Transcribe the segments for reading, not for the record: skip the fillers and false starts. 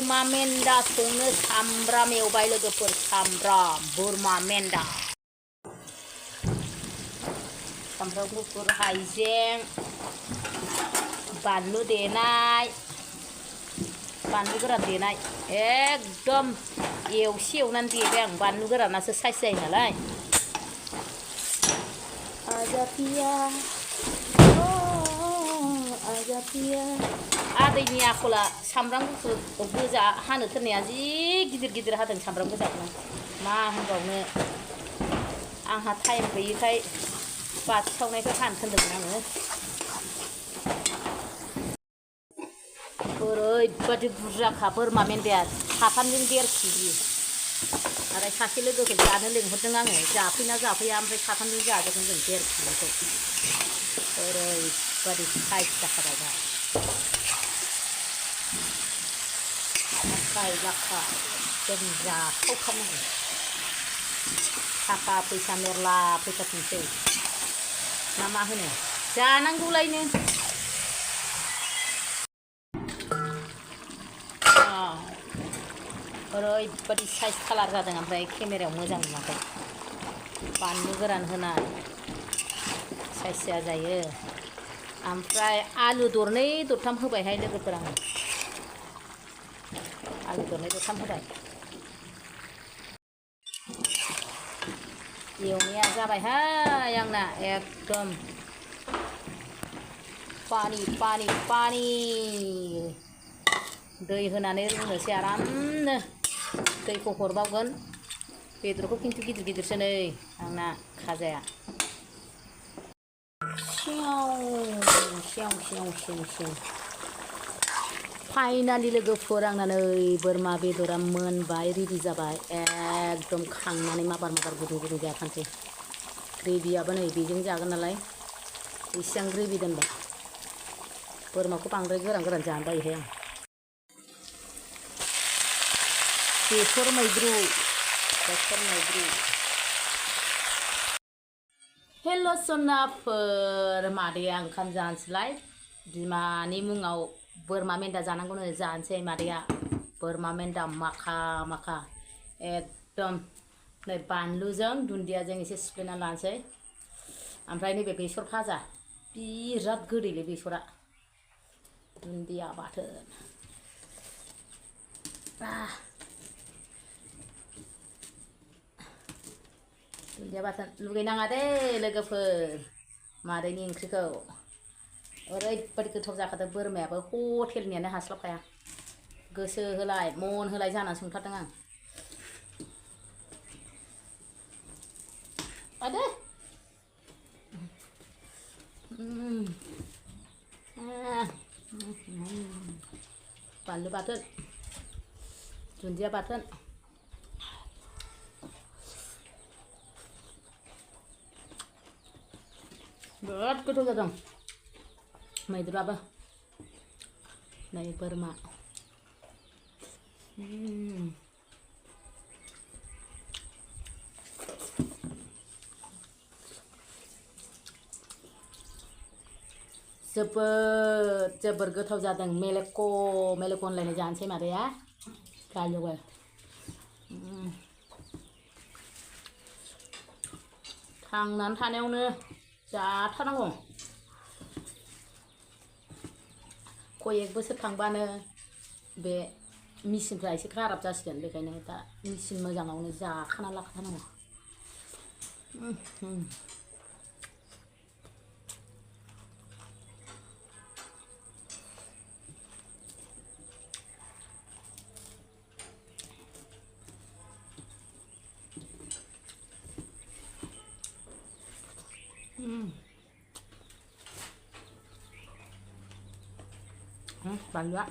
बोरमा मेन्दा संनो सामब्राम एवबाय लोगोफोर सामब्राम बोरमा मेन्दा सामब्राम गुफुर हाइजें बानलु देनाय बानलु गोरान देनाय एकदम एवसे एवनानै देबाय आं बानलु गोरानासो साइज जायो नालाय आजा पिया आजा पिया आदैनि आखला सामब्राम गुफुर गोजा हानो थोरनाया जि गिदिर गिदिर हादों सामब्राम गोजाखौ मा होनबावनो आंहा टाइम गैयैखाय बाथि सावनायखौ हानो थोनदोंमोन आङो ओरैबादि बुरजाखा बोरमा मेन्दाया साथामजों 1.5 केजि आरो सासे लोगोखौ जानो लिंहरदों आङो जाफैना जाफैया ओमफ्राय साथामजों जाजोबगोन जों 1.5 केजिखौ ओरैबादि साइज जाखाबाय दा लाखा जों जाथावथारनांगौ थाखा फैसा मेरला फैसा थिंसै ना मा होनो जानांगौलायनो ओरैबादि साइज कालार जादों ओमफ्राय केमेरायाव मोजां नुवाखै बानलु गोरान होना साइज जायो ओमफ्राय आलु दरनै दरथाम होबायहाय लोगोफोर आङो आलु दरनै दरथाम होबाय एवनाया जाबायहाय आंना एकदम पानि दै होनानै रुनोसै आरामनो दैखौ हरबावगोन बेदरखौ खिन्थु गिदिर गिदिरसो नै आंना खाजाया सियाव फाइनालि लोगोफोर आंना नै बोरमा बेदरा मोनबाय रेडि जाबाय एकदम खांनानै माबार गुदुं गुदुं जाखानोसै ग्रेभियाबो नै बेजों जागोन नालाय एसेबां ग्रेभि दोनबाय बोरमाखौ बांद्राय गोरान जानो बायोहाय आं बेसर मैद्रु हेल' सनाफोर मादैया ओंखाम जानोसैलाय बिमानि मुङाव बोरमा मेन्दा जानांगौनो जानोसै मादैया बोरमा मेन्दा माखा एकदम नै बानलुजों दुन्दियाजों एसे सिफ्लेना लानोसै ओमफ्राय नैबे बेसर भाजा बिराद गोदैलै बेसरा दुन्दिया बाथोन दुन्दिया बाथोन लुगैनाङा दे लोगोफोर मादैनि ओंख्रिखौ ओरैबादि गोथाव जाखादों बोरमायाबो हटेलनियानो हास्लाबखाया गोसो होलाय मन होलाय जानानै संथारदों आं आदे बानलु बाथोन दुन्दिया बाथोन बिराद गोथाव जादों मैद्रुआबो नै बोरमा जोबोर गोथाव जादों मेलेक' होनलायनाय जानोसै मादैया गालुबाय थांनानै थानायावनो जाथारनांगौ कय 1 बोसोर थांबानो बे मेचिनफ्रा एसे खाराब जासिगोन बेखायनो दा मेचिन मोजाङावनो जाखाना लाखानांगौ बानलुआ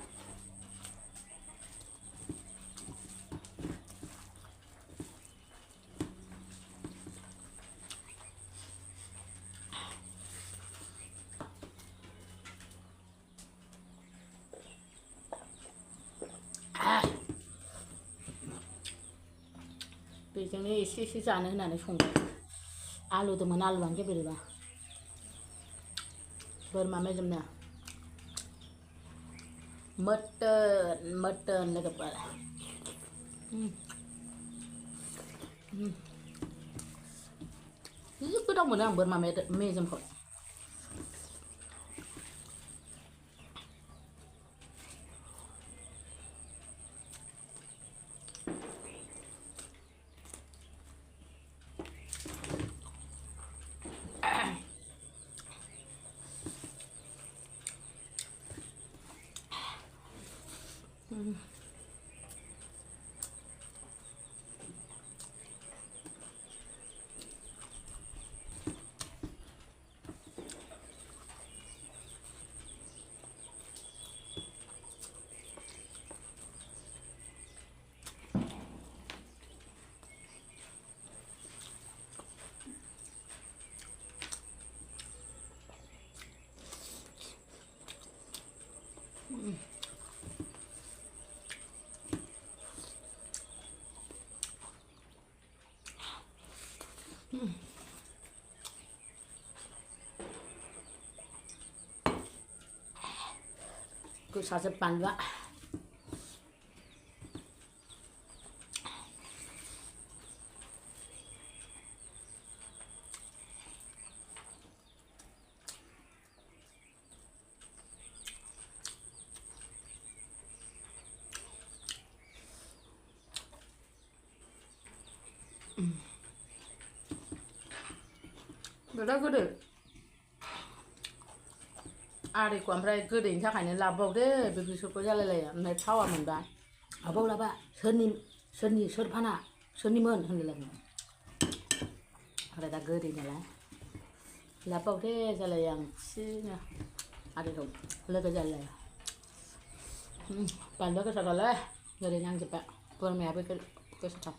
बेजोंनो एसे जानो होननानै संबाय आलुदोंमोन आलुआनो गेब्लेबा बोरमा मेजेमना mutton लोगोफोर जि गोथाव मोनो आं बोरमा मेजेमखौ गोसाजोब बानलुआ बिराद गोदै आरिखौ ओमफ्राय गोदैनि थाखायनो लाबोबावदो बे बिसोरखौ जालायलायो ओमफ्राय थावा मोनबा आबाव लाबा सोर फाना सोरनिमोन होनलायलायो ओमफ्राय दा गोदै नालाय लाबोबावदे जालायो आं थिनो आरिखौ लोगो जालायो बानलुआ गोसाथारलै गोदै नांजोब्बाय बोरमायाबो गोसाथार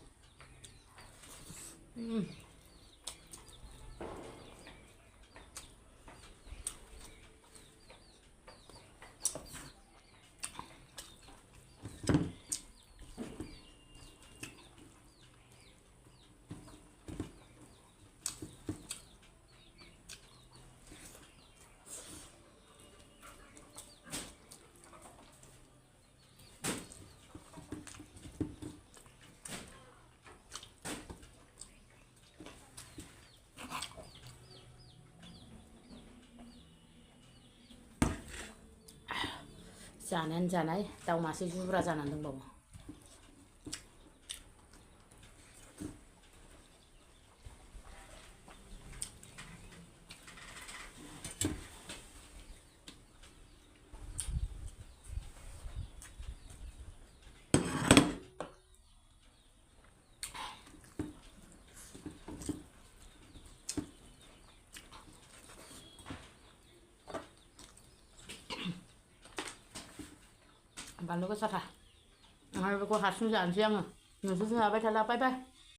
जानायानो जानाय दाउ मासे जुब्रा जानानै दंबावो बानलु गोसाथार आरो बेखौ हारसिं जानोसै आङो नोंसोरजों जाबाय थाला बाय बाय